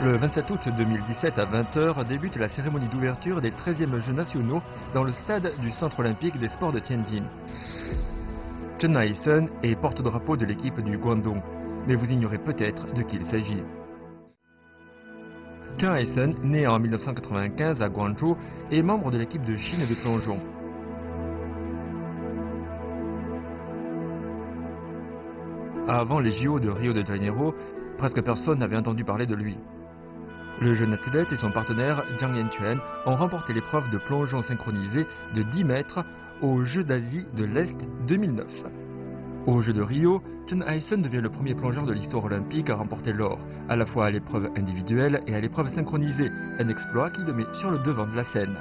Le 27 août 2017 à 20 h débute la cérémonie d'ouverture des 13e Jeux nationaux dans le stade du Centre olympique des sports de Tianjin. Chen Haisen est porte-drapeau de l'équipe du Guangdong, mais vous ignorez peut-être de qui il s'agit. Chen Haisen, né en 1995 à Guangzhou, est membre de l'équipe de Chine de plongeon. Avant les JO de Rio de Janeiro, presque personne n'avait entendu parler de lui. Le jeune athlète et son partenaire Jiang Yanquan ont remporté l'épreuve de plongeon synchronisé de 10 mètres aux Jeux d'Asie de l'Est 2009. Aux Jeux de Rio, Chen Haisen devient le premier plongeur de l'histoire olympique à remporter l'or, à la fois à l'épreuve individuelle et à l'épreuve synchronisée, un exploit qui le met sur le devant de la scène.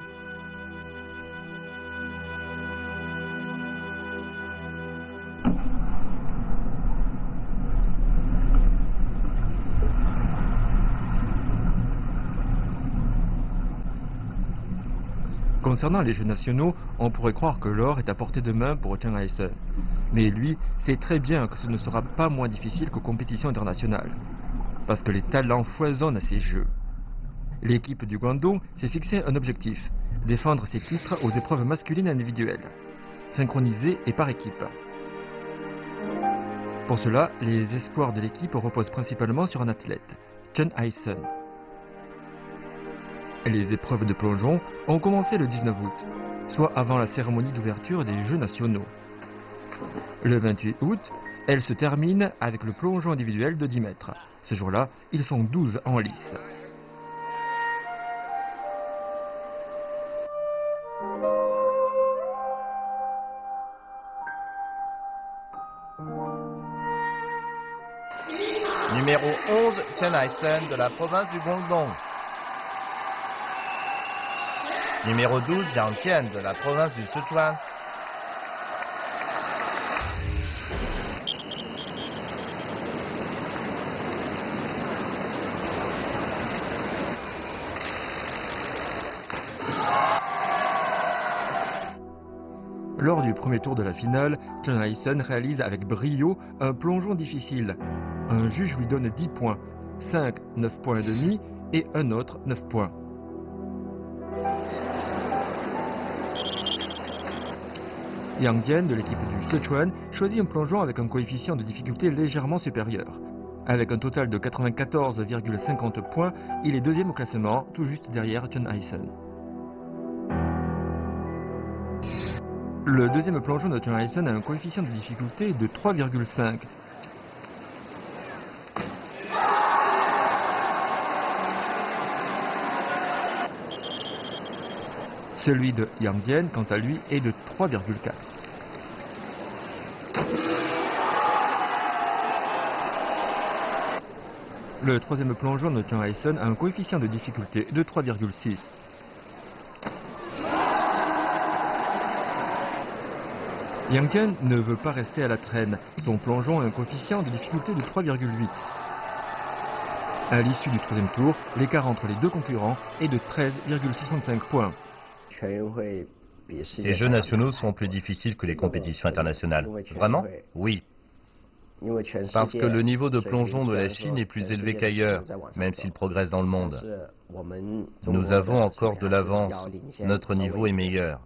Concernant les Jeux nationaux, on pourrait croire que l'or est à portée de main pour Chen Haisen. Mais lui sait très bien que ce ne sera pas moins difficile qu'aux compétitions internationales. Parce que les talents foisonnent à ces Jeux. L'équipe du Guangdong s'est fixé un objectif, défendre ses titres aux épreuves masculines individuelles, synchronisées et par équipe. Pour cela, les espoirs de l'équipe reposent principalement sur un athlète, Chen Haisen. Les épreuves de plongeon ont commencé le 19 août, soit avant la cérémonie d'ouverture des Jeux nationaux. Le 28 août, elles se terminent avec le plongeon individuel de 10 mètres. Ce jour-là, ils sont 12 en lice. Numéro 11, Chen Haisen de la province du Guangdong. Numéro 12, Jiang Tian de la province du Sichuan. Lors du premier tour de la finale, Chen Haisen réalise avec brio un plongeon difficile. Un juge lui donne 10 points, 5 9 points et demi et un autre 9 points. Yang Jian de l'équipe du Sichuan choisit un plongeon avec un coefficient de difficulté légèrement supérieur. Avec un total de 94,50 points, il est deuxième au classement, tout juste derrière Chen Haisen. Le deuxième plongeon de Chen Haisen a un coefficient de difficulté de 3,5. Celui de Yang Jian, quant à lui, est de 3,4. Le troisième plongeon de Chen Haisen a un coefficient de difficulté de 3,6. Yang Jian ne veut pas rester à la traîne. Son plongeon a un coefficient de difficulté de 3,8. À l'issue du troisième tour, l'écart entre les deux concurrents est de 13,65 points. Les Jeux nationaux sont plus difficiles que les compétitions internationales. Vraiment? Oui. Parce que le niveau de plongeon de la Chine est plus élevé qu'ailleurs, même s'il progresse dans le monde. Nous avons encore de l'avance. Notre niveau est meilleur.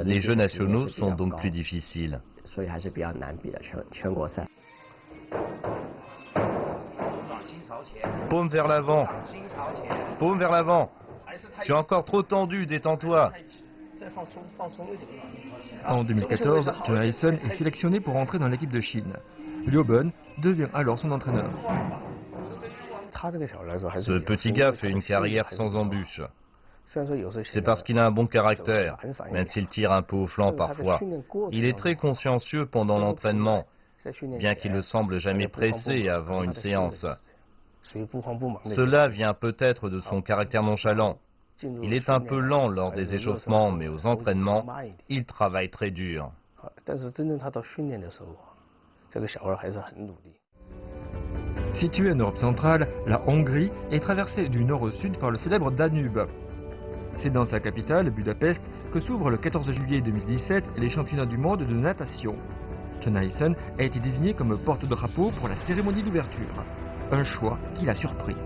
Les Jeux nationaux sont donc plus difficiles. Paume vers l'avant. Paume vers l'avant. Tu es encore trop tendu, détends-toi. En 2014, Chen Haisen est sélectionné pour entrer dans l'équipe de Chine. Liu Ben devient alors son entraîneur. Ce petit gars fait une carrière sans embûche. C'est parce qu'il a un bon caractère, même s'il tire un peu au flanc parfois. Il est très consciencieux pendant l'entraînement, bien qu'il ne semble jamais pressé avant une séance. Cela vient peut-être de son caractère nonchalant. Il est un peu lent lors des échauffements, mais aux entraînements, il travaille très dur. Située en Europe centrale, la Hongrie est traversée du nord au sud par le célèbre Danube. C'est dans sa capitale, Budapest, que s'ouvrent le 14 juillet 2017 les championnats du monde de natation. Chen Haisen a été désigné comme porte-drapeau pour la cérémonie d'ouverture. un choix qui l'a surpris.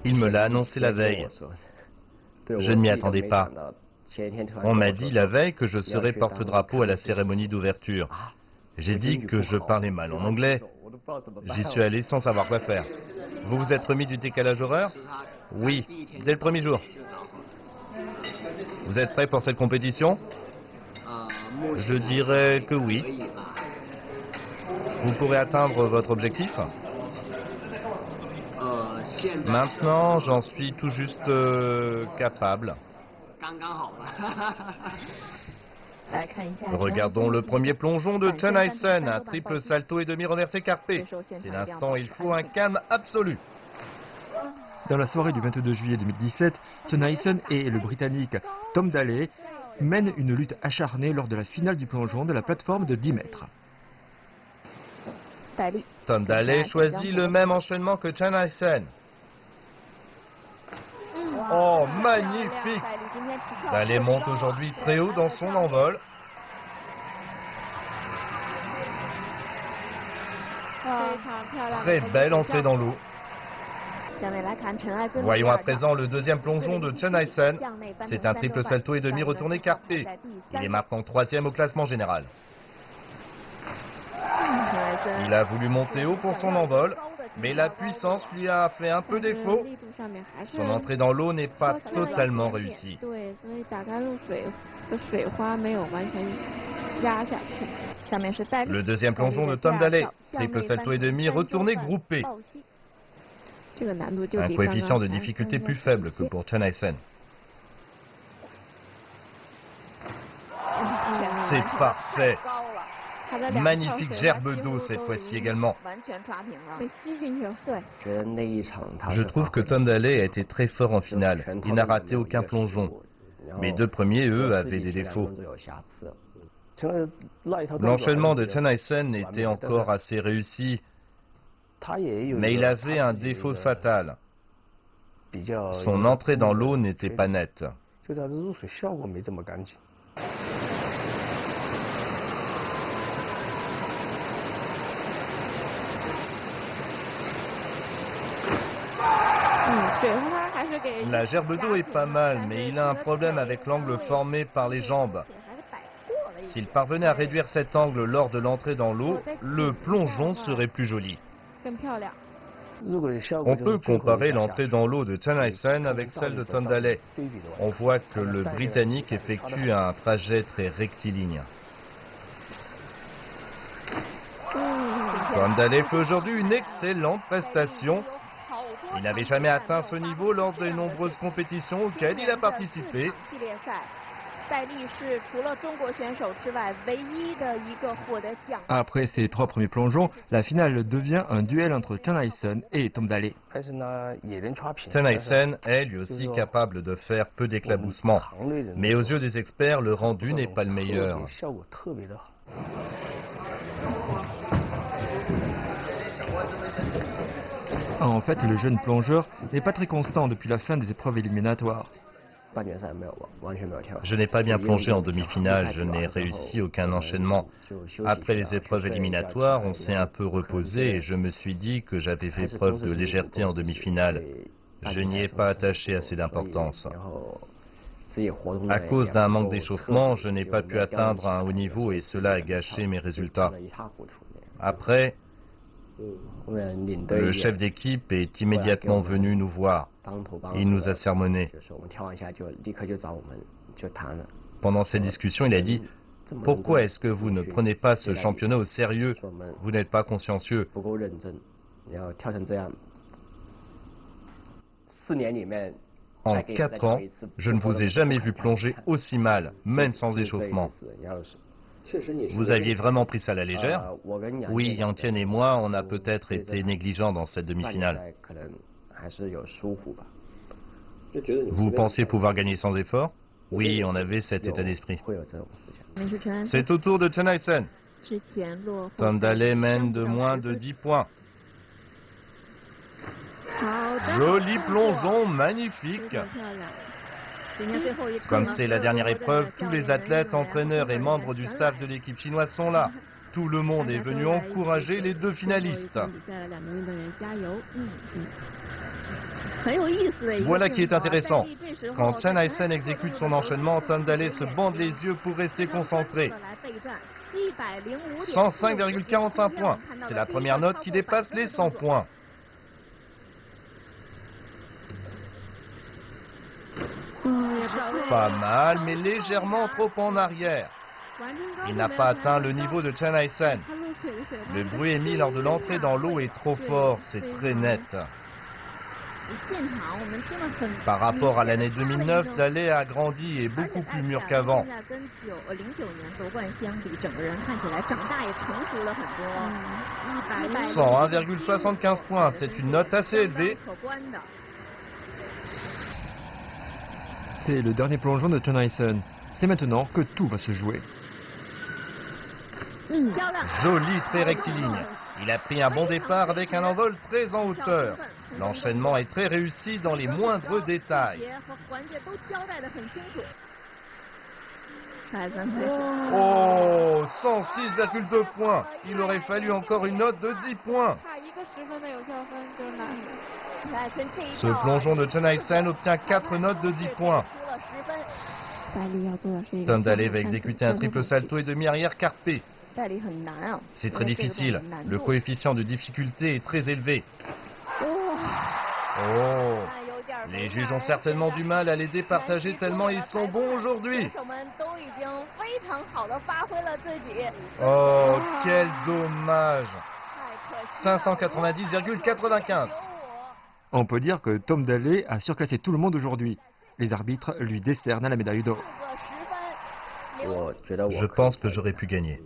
Il me l'a annoncé la veille. Je ne m'y attendais pas. On m'a dit la veille que je serais porte-drapeau à la cérémonie d'ouverture. J'ai dit que je parlais mal en anglais. J'y suis allé sans savoir quoi faire. Vous vous êtes remis du décalage horaire? Oui, dès le premier jour. Vous êtes prêt pour cette compétition? Je dirais que oui. Vous pourrez atteindre votre objectif? Maintenant, j'en suis tout juste capable. Regardons le premier plongeon de Chen Haisen, un triple salto et demi reversé carpé. C'est l'instant, il faut un calme absolu. Dans la soirée du 22 juillet 2017, Chen Haisen et le Britannique Tom Daley mènent une lutte acharnée lors de la finale du plongeon de la plateforme de 10 mètres. Tom Daley choisit le même enchaînement que Chen Haisen. Oh, magnifique! Daley monte aujourd'hui très haut dans son envol. Très belle entrée dans l'eau. Voyons à présent le deuxième plongeon de Chen Haisen. C'est un triple salto et demi retourné carpé. Il est maintenant 3e au classement général. Il a voulu monter haut pour son envol, mais la puissance lui a fait un peu défaut. Son entrée dans l'eau n'est pas totalement réussie. Le deuxième plongeon de Tom Daley, triple salto et demi retourné groupé. Un coefficient de difficulté plus faible que pour Chen Haisen. C'est parfait. Magnifique gerbe d'eau cette fois-ci également. Je trouve que Tom Daley a été très fort en finale. Il n'a raté aucun plongeon. Mes deux premiers, eux, avaient des défauts. L'enchaînement de Chen Haisen était encore assez réussi, mais il avait un défaut fatal. Son entrée dans l'eau n'était pas nette. La gerbe d'eau est pas mal, mais il a un problème avec l'angle formé par les jambes. S'il parvenait à réduire cet angle lors de l'entrée dans l'eau, le plongeon serait plus joli. On peut comparer l'entrée dans l'eau de Chen Haisen avec celle de Tom Daley. On voit que le Britannique effectue un trajet très rectiligne. Tom Daley fait aujourd'hui une excellente prestation. Il n'avait jamais atteint ce niveau lors des nombreuses compétitions auxquelles il a participé. Après ces 3 premiers plongeons, la finale devient un duel entre Chen Haisen et Tom Daley. Chen Haisen est lui aussi capable de faire peu d'éclaboussement, mais aux yeux des experts, le rendu n'est pas le meilleur. En fait, le jeune plongeur n'est pas très constant depuis la fin des épreuves éliminatoires. Je n'ai pas bien plongé en demi-finale, je n'ai réussi aucun enchaînement. Après les épreuves éliminatoires, on s'est un peu reposé et je me suis dit que j'avais fait preuve de légèreté en demi-finale. Je n'y ai pas attaché assez d'importance. À cause d'un manque d'échauffement, je n'ai pas pu atteindre un haut niveau et cela a gâché mes résultats. Après, le chef d'équipe est immédiatement venu nous voir. Il nous a sermonné. Pendant cette discussion, il a dit « Pourquoi est-ce que vous ne prenez pas ce championnat au sérieux? Vous n'êtes pas consciencieux. » En 4 ans, je ne vous ai jamais vu plonger aussi mal, même sans échauffement. Vous aviez vraiment pris ça à la légère? Oui, Yang Tian et moi, on a peut-être été négligents dans cette demi-finale. Vous pensiez pouvoir gagner sans effort? Oui, on avait cet état d'esprit. C'est au tour de Chen Haisen. Tom Daley mène de moins de 10 points. Joli plongeon, magnifique. Comme c'est la dernière épreuve, tous les athlètes, entraîneurs et membres du staff de l'équipe chinoise sont là. Tout le monde est venu encourager les deux finalistes. Voilà qui est intéressant. Quand Chen Haisen exécute son enchaînement, Tom Daley se bande les yeux pour rester concentré. 105,45 points. C'est la première note qui dépasse les 100 points. Pas mal, mais légèrement trop en arrière. Il n'a pas atteint le niveau de Chen Haisen. Le bruit émis lors de l'entrée dans l'eau est trop fort, c'est très net. Par rapport à l'année 2009, Daley a grandi et est beaucoup plus mûr qu'avant. 101,75 points, c'est une note assez élevée. C'est le dernier plongeon de Chen Haisen. C'est maintenant que tout va se jouer. Joli, très rectiligne. Il a pris un bon départ avec un envol très en hauteur. L'enchaînement est très réussi dans les moindres détails. Oh, 106,2 points. Il aurait fallu encore une note de 10 points. Ce plongeon de Chen Haisen obtient 4 notes de 10 points. Tom Daley va exécuter un triple salto et demi-arrière carpé. C'est très difficile. Le coefficient de difficulté est très élevé. Oh, les juges ont certainement du mal à les départager tellement ils sont bons aujourd'hui. Oh, quel dommage. 590,95. On peut dire que Tom Daley a surclassé tout le monde aujourd'hui. Les arbitres lui décernent la médaille d'or. Je pense que j'aurais pu gagner.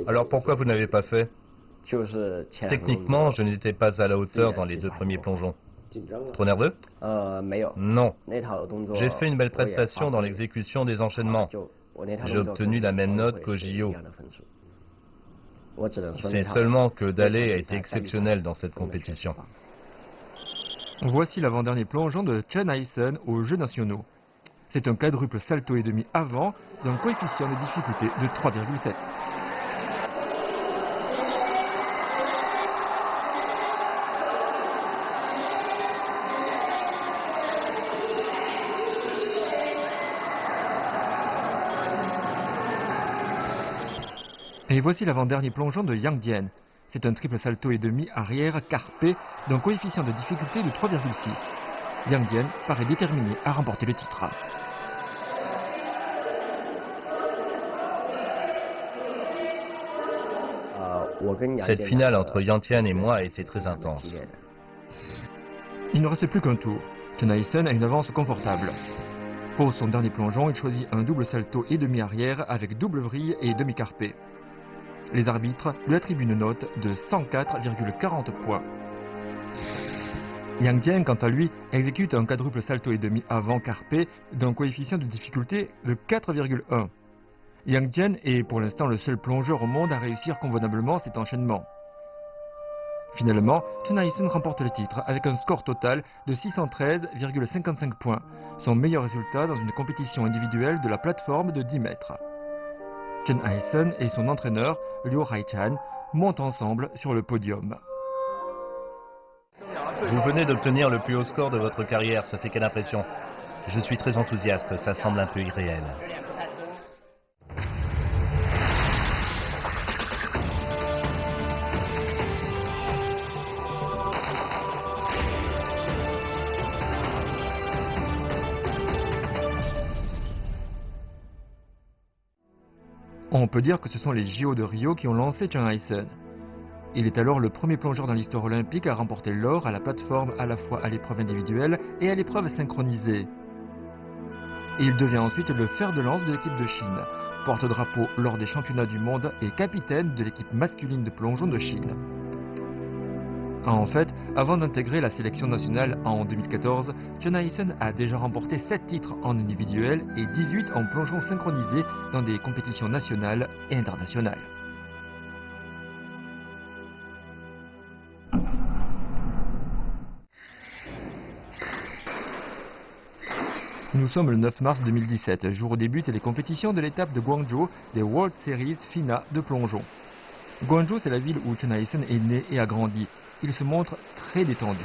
Alors pourquoi vous n'avez pas fait? Techniquement, je n'étais pas à la hauteur dans les deux premiers plongeons. Trop nerveux? Non. J'ai fait une belle prestation dans l'exécution des enchaînements. J'ai obtenu la même note qu'au JO. C'est seulement que Daley a été exceptionnel dans cette compétition. Voici l'avant-dernier plongeon de Chen Haisen aux Jeux nationaux. C'est un quadruple salto et demi avant d'un coefficient de difficulté de 3,7. Et voici l'avant-dernier plongeon de Yang Dian. C'est un triple salto et demi arrière carpé d'un coefficient de difficulté de 3,6. Yang Dian paraît déterminé à remporter le titre. Cette finale entre Yang Dian et moi a été très intense. Il ne reste plus qu'un tour. Chen Haisen a une avance confortable. Pour son dernier plongeon, il choisit un double salto et demi arrière avec double vrille et demi carpé. Les arbitres lui attribuent une note de 104,40 points. Yang Dian, quant à lui, exécute un quadruple salto et demi avant carpé d'un coefficient de difficulté de 4,1. Yang Dian est pour l'instant le seul plongeur au monde à réussir convenablement cet enchaînement. Finalement, Chen Haisen remporte le titre avec un score total de 613,55 points, son meilleur résultat dans une compétition individuelle de la plateforme de 10 mètres. Chen Haisen et son entraîneur, Liu Haichan, montent ensemble sur le podium. Vous venez d'obtenir le plus haut score de votre carrière, ça fait quelle impression? Je suis très enthousiaste, ça semble un peu irréel. On peut dire que ce sont les JO de Rio qui ont lancé Chen Haisen. Il est alors le premier plongeur dans l'histoire olympique à remporter l'or à la plateforme à la fois à l'épreuve individuelle et à l'épreuve synchronisée. Et il devient ensuite le fer de lance de l'équipe de Chine, porte-drapeau lors des championnats du monde et capitaine de l'équipe masculine de plongeon de Chine. En fait, avant d'intégrer la sélection nationale en 2014, Chen Haisen a déjà remporté 7 titres en individuel et 18 en plongeon synchronisé dans des compétitions nationales et internationales. Nous sommes le 9 mars 2017, jour où débutent les compétitions de l'étape de Guangzhou des World Series FINA de plongeon. Guangzhou, c'est la ville où Chen Haisen est né et a grandi. Il se montre très détendu.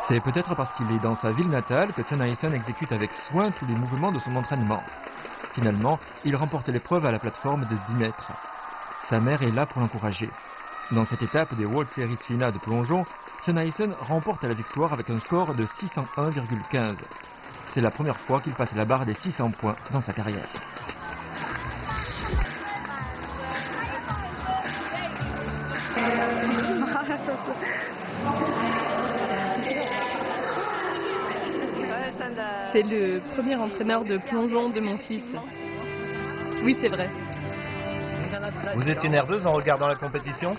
C'est peut-être parce qu'il est dans sa ville natale que Chen Haisen exécute avec soin tous les mouvements de son entraînement. Finalement, il remporte l'épreuve à la plateforme de 10 mètres. Sa mère est là pour l'encourager. Dans cette étape des World Series FINA de plongeon, Chen Haisen remporte la victoire avec un score de 601,15. C'est la première fois qu'il passe la barre des 600 points dans sa carrière. C'est le premier entraîneur de plongeon de mon fils. Oui, c'est vrai. Vous étiez nerveuse en regardant la compétition?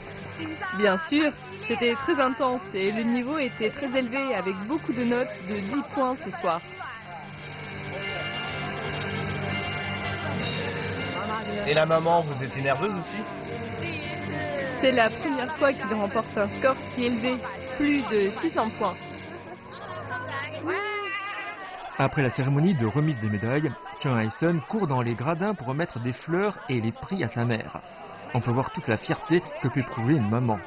Bien sûr, c'était très intense et le niveau était très élevé avec beaucoup de notes de 10 points ce soir. Et la maman, vous étiez nerveuse aussi? C'est la première fois qu'il remporte un score si élevé, plus de 600 points. Après la cérémonie de remise des médailles, Chen Haisen court dans les gradins pour remettre des fleurs et les prix à sa mère. On peut voir toute la fierté que peut éprouver une maman.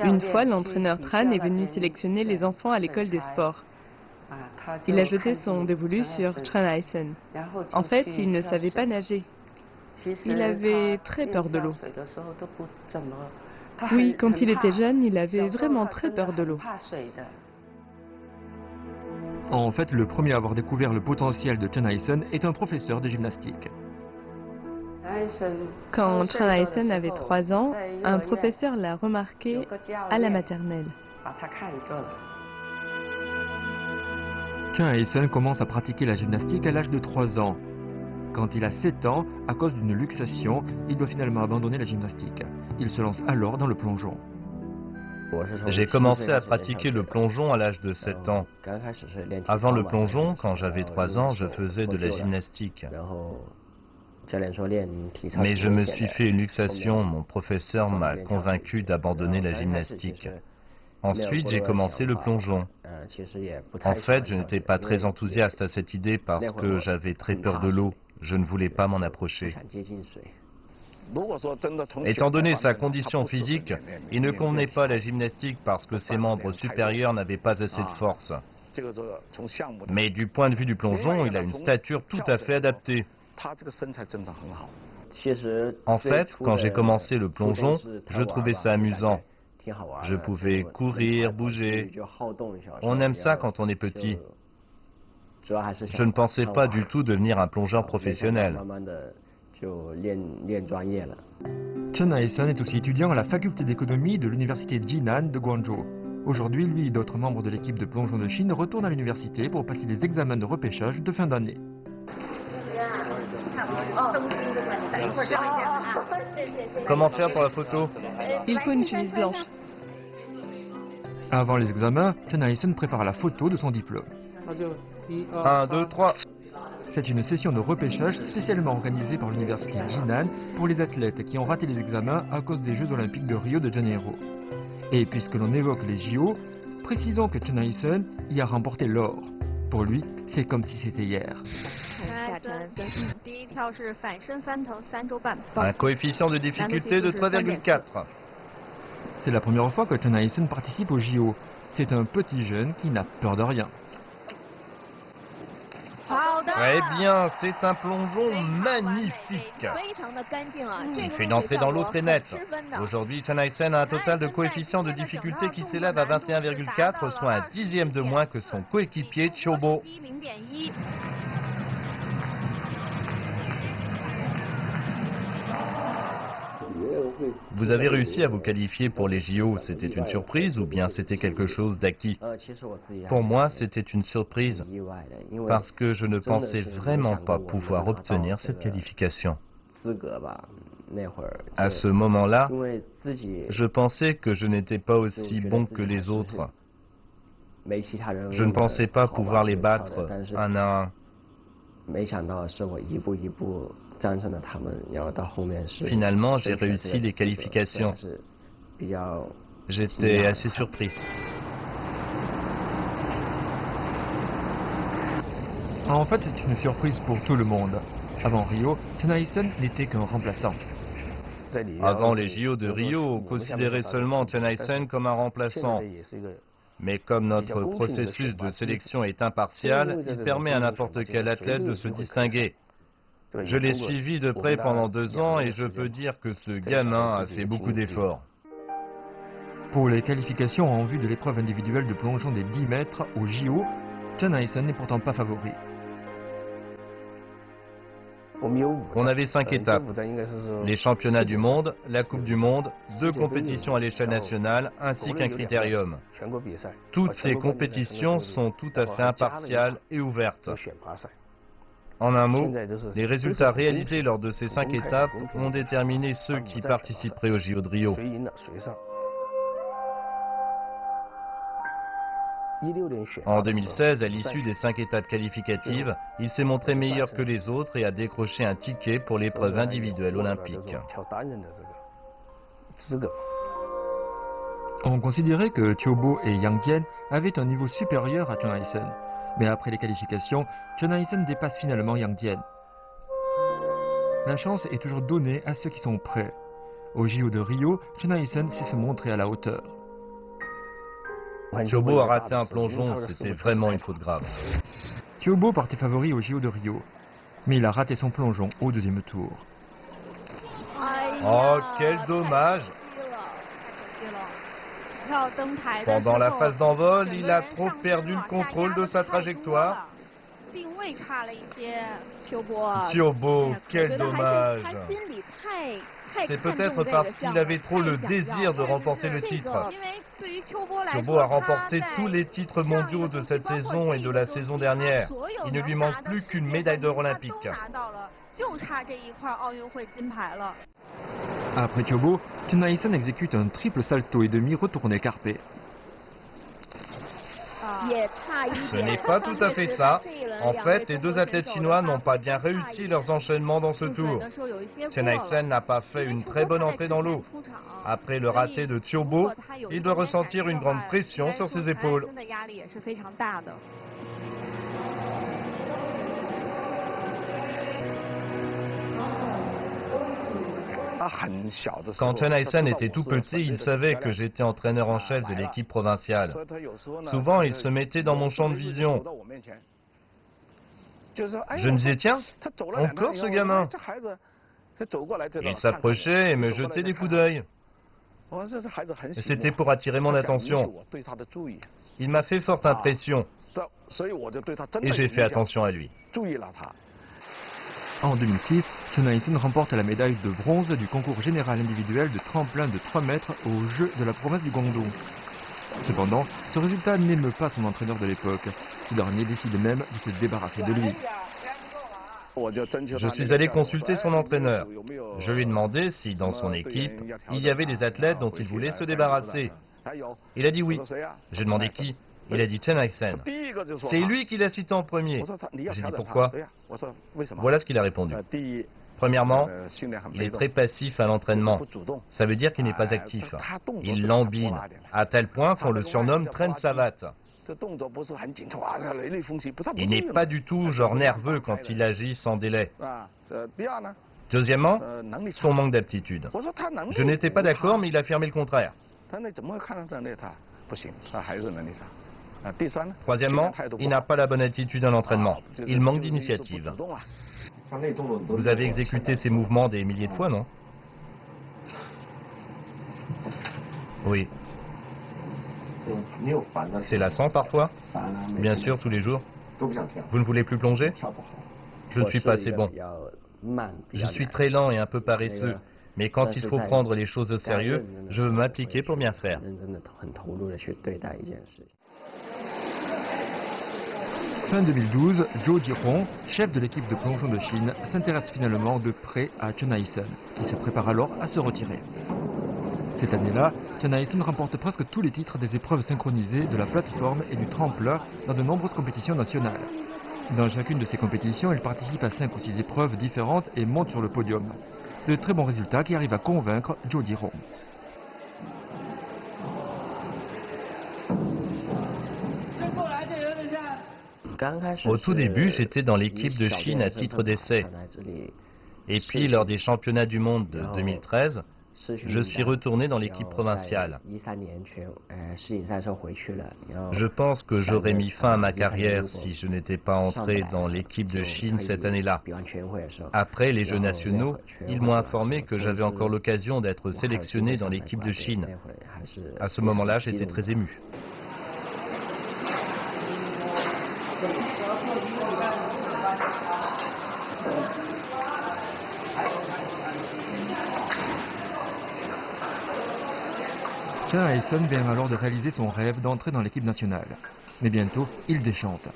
Une fois, l'entraîneur Tran est venu sélectionner les enfants à l'école des sports. Il a jeté son dévolu sur Chen Haisen. En fait, il ne savait pas nager. Il avait très peur de l'eau. Oui, quand il était jeune, il avait vraiment très peur de l'eau. En fait, le premier à avoir découvert le potentiel de Chen Haisen est un professeur de gymnastique. Quand Chen Haisen avait 3 ans, un professeur l'a remarqué à la maternelle. Chen Haisen commence à pratiquer la gymnastique à l'âge de 3 ans. Quand il a 7 ans, à cause d'une luxation, il doit finalement abandonner la gymnastique. Il se lance alors dans le plongeon. J'ai commencé à pratiquer le plongeon à l'âge de 7 ans. Avant le plongeon, quand j'avais 3 ans, je faisais de la gymnastique. Mais je me suis fait une luxation, mon professeur m'a convaincu d'abandonner la gymnastique. Ensuite, j'ai commencé le plongeon. En fait, je n'étais pas très enthousiaste à cette idée parce que j'avais très peur de l'eau. Je ne voulais pas m'en approcher. Étant donné sa condition physique, il ne convenait pas à la gymnastique parce que ses membres supérieurs n'avaient pas assez de force. Mais du point de vue du plongeon, il a une stature tout à fait adaptée. En fait, quand j'ai commencé le plongeon, je trouvais ça amusant. Je pouvais courir, bouger. On aime ça quand on est petit. Je ne pensais pas du tout devenir un plongeur professionnel. Chen Haisen est aussi étudiant à la faculté d'économie de l'université Jinan de Guangzhou. Aujourd'hui, lui et d'autres membres de l'équipe de plongeon de Chine retournent à l'université pour passer des examens de repêchage de fin d'année. Comment faire pour la photo? Il faut une chemise blanche. Avant les examens, Chen Haisen prépare la photo de son diplôme. 1, 2, 3. C'est une session de repêchage spécialement organisée par l'université Jinan pour les athlètes qui ont raté les examens à cause des Jeux Olympiques de Rio de Janeiro. Et puisque l'on évoque les JO, précisons que Chen Haisen y a remporté l'or. Pour lui, c'est comme si c'était hier. Un coefficient de difficulté de 3,4. C'est la première fois que Chen Haisen participe aux JO. C'est un petit jeune qui n'a peur de rien. Très bien, c'est un plongeon magnifique. Il fait une entrée dans l'eau très nette. Aujourd'hui, Chen Haisen a un total de coefficient de difficulté qui s'élève à 21,4, soit un dixième de moins que son coéquipier Chiobo. Vous avez réussi à vous qualifier pour les JO, c'était une surprise ou bien c'était quelque chose d'acquis? Pour moi, c'était une surprise parce que je ne pensais vraiment pas pouvoir obtenir cette qualification. À ce moment-là, je pensais que je n'étais pas aussi bon que les autres. Je ne pensais pas pouvoir les battre un à un. Finalement, j'ai réussi les qualifications. J'étais assez surpris. En fait, c'est une surprise pour tout le monde. Avant Rio, Chen Haisen n'était qu'un remplaçant. Avant les JO de Rio, on considérait seulement Chen Haisen comme un remplaçant. Mais comme notre processus de sélection est impartial, il permet à n'importe quel athlète de se distinguer. Je l'ai suivi de près pendant 2 ans et je peux dire que ce gamin a fait beaucoup d'efforts. Pour les qualifications en vue de l'épreuve individuelle de plongeon des 10 mètres au JO, Chen Haisen n'est pourtant pas favori. On avait 5 étapes, les championnats du monde, la Coupe du Monde, 2 compétitions à l'échelle nationale, ainsi qu'un critérium. Toutes ces compétitions sont tout à fait impartiales et ouvertes. En un mot, les résultats réalisés lors de ces 5 étapes ont déterminé ceux qui participeraient au JO de Rio. En 2016, à l'issue des 5 étapes qualificatives, il s'est montré meilleur que les autres et a décroché un ticket pour l'épreuve individuelle olympique. On considérait que Tiobo et Yang Jian avaient un niveau supérieur à Chen Haisen. Mais après les qualifications, Chen Haisen dépasse finalement Yang Jian. La chance est toujours donnée à ceux qui sont prêts. Au JO de Rio, Chen Haisen sait se montrer à la hauteur. Tiobo a raté un plongeon, c'était vraiment une faute grave. Tiobo partait favori au JO de Rio, mais il a raté son plongeon au 2e tour. Oh, quel dommage! Pendant la phase d'envol, il a trop perdu le contrôle de sa trajectoire. Tiobo, quel dommage! C'est peut-être parce qu'il avait trop le désir de remporter le titre. Tiobo a remporté tous les titres mondiaux de cette saison et de la saison dernière. Il ne lui manque plus qu'une médaille d'or olympique. Après Tiobo, Chen Haisen exécute un triple salto et demi retourné carpé. Ce n'est pas tout à fait ça. En fait, les 2 athlètes chinois n'ont pas bien réussi leurs enchaînements dans ce tour. Chen Haisen n'a pas fait une très bonne entrée dans l'eau. Après le raté de Tiobo, il doit ressentir une grande pression sur ses épaules. Quand Chen Haisen était tout petit, il savait que j'étais entraîneur en chef de l'équipe provinciale. Souvent, il se mettait dans mon champ de vision. Je me disais, tiens, encore ce gamin. Il s'approchait et me jetait des coups d'œil. C'était pour attirer mon attention. Il m'a fait forte impression. Et j'ai fait attention à lui. En 2006, Chen Haisen remporte la médaille de bronze du concours général individuel de tremplin de 3 mètres aux Jeux de la province du Guangdong. Cependant, ce résultat n'émeut pas son entraîneur de l'époque. Ce dernier décide même de se débarrasser de lui. Je suis allé consulter son entraîneur. Je lui ai demandé si, dans son équipe, il y avait des athlètes dont il voulait se débarrasser. Il a dit oui. J'ai demandé qui. Il a dit Chen Haisen. C'est lui qui l'a cité en premier. J'ai dit pourquoi. Voilà ce qu'il a répondu. Premièrement, il est très passif à l'entraînement. Ça veut dire qu'il n'est pas actif. Il lambine, à tel point qu'on le surnomme traîne savate. Il n'est pas du tout genre nerveux quand il agit sans délai. Deuxièmement, son manque d'aptitude. Je n'étais pas d'accord, mais il a affirmé le contraire. Troisièmement, il n'a pas la bonne attitude à l'entraînement. Il manque d'initiative. Vous avez exécuté ces mouvements des milliers de fois, non? Oui. C'est lassant parfois? Bien sûr, tous les jours. Vous ne voulez plus plonger? Je ne suis pas assez bon. Je suis très lent et un peu paresseux. Mais quand il faut prendre les choses au sérieux, je veux m'appliquer pour bien faire. Fin 2012, Zhou Jirong, chef de l'équipe de plongeon de Chine, s'intéresse finalement de près à Chen Haisen, qui se prépare alors à se retirer. Cette année-là, Chen Haisen remporte presque tous les titres des épreuves synchronisées de la plateforme et du tremplin dans de nombreuses compétitions nationales. Dans chacune de ces compétitions, il participe à 5 ou 6 épreuves différentes et monte sur le podium. De très bons résultats qui arrivent à convaincre Zhou Dirong. Au tout début, j'étais dans l'équipe de Chine à titre d'essai. Et puis, lors des championnats du monde de 2013, je suis retourné dans l'équipe provinciale. Je pense que j'aurais mis fin à ma carrière si je n'étais pas entré dans l'équipe de Chine cette année-là. Après les Jeux nationaux, ils m'ont informé que j'avais encore l'occasion d'être sélectionné dans l'équipe de Chine. À ce moment-là, j'étais très ému. Chen Haisen vient alors de réaliser son rêve d'entrer dans l'équipe nationale. Mais bientôt, il déchante.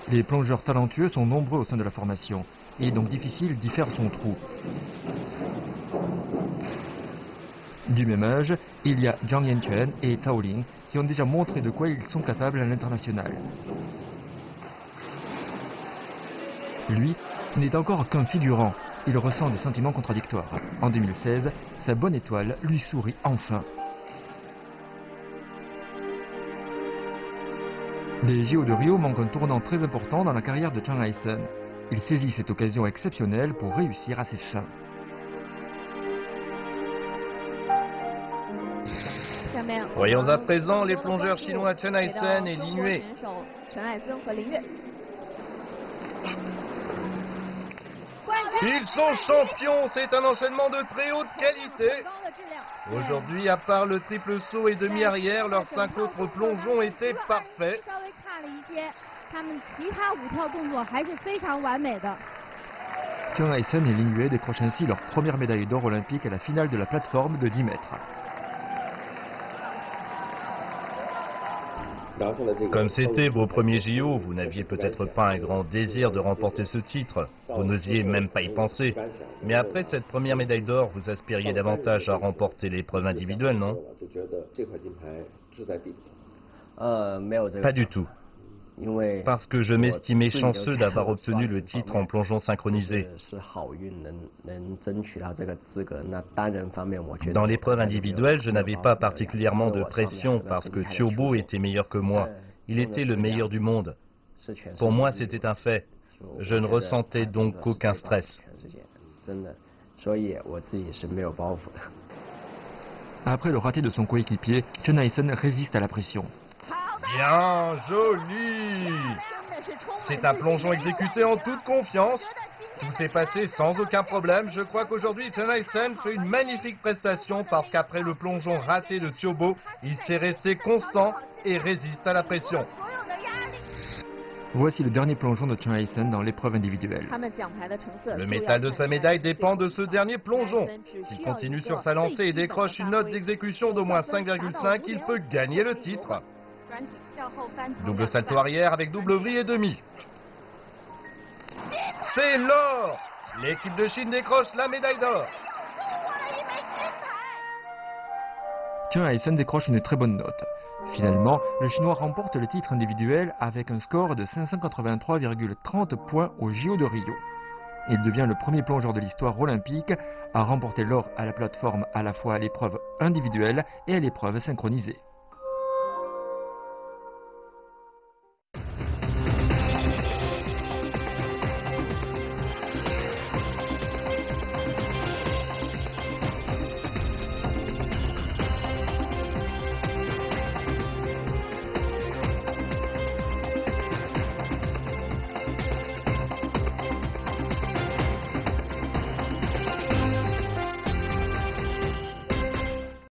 Les plongeurs talentueux sont nombreux au sein de la formation, et il est donc difficile d'y faire son trou. Du même âge, il y a Zhang Yanquan et Cao Ling qui ont déjà montré de quoi ils sont capables à l'international. Lui n'est encore qu'un figurant. Il ressent des sentiments contradictoires. En 2016, sa bonne étoile lui sourit enfin. Les JO de Rio manquent un tournant très important dans la carrière de Chen Haisen. Il saisit cette occasion exceptionnelle pour réussir à ses fins. Voyons à présent les plongeurs chinois Chen Haisen et Lin Yue. Ils sont champions, c'est un enchaînement de très haute qualité. Aujourd'hui, à part le triple saut et demi-arrière, leurs 5 autres plongeons étaient parfaits. Chen Haisen et Lin Yue décrochent ainsi leur première médaille d'or olympique à la finale de la plateforme de 10 mètres. Comme c'était vos premiers JO, vous n'aviez peut-être pas un grand désir de remporter ce titre. Vous n'osiez même pas y penser. Mais après cette première médaille d'or, vous aspiriez davantage à remporter l'épreuve individuelle, non? Pas du tout. Parce que je m'estimais chanceux d'avoir obtenu le titre en plongeon synchronisé. Dans l'épreuve individuelle, je n'avais pas particulièrement de pression parce que Thiaubot était meilleur que moi. Il était le meilleur du monde. Pour moi, c'était un fait. Je ne ressentais donc aucun stress. Après le raté de son coéquipier, Chen Haisen résiste à la pression. Bien joli! C'est un plongeon exécuté en toute confiance. Tout s'est passé sans aucun problème. Je crois qu'aujourd'hui, Chen Haisen fait une magnifique prestation parce qu'après le plongeon raté de Thiaubot, il s'est resté constant et résiste à la pression. Voici le dernier plongeon de Chen Haisen dans l'épreuve individuelle. Le métal de sa médaille dépend de ce dernier plongeon. S'il continue sur sa lancée et décroche une note d'exécution d'au moins 5,5, il peut gagner le titre. Double salto arrière avec double vrille et demi. C'est l'or! L'équipe de Chine décroche la médaille d'or. Chen Haisen décroche une très bonne note. Finalement, le Chinois remporte le titre individuel avec un score de 583,30 points aux JO de Rio. Il devient le premier plongeur de l'histoire olympique à remporter l'or à la plateforme à la fois à l'épreuve individuelle et à l'épreuve synchronisée.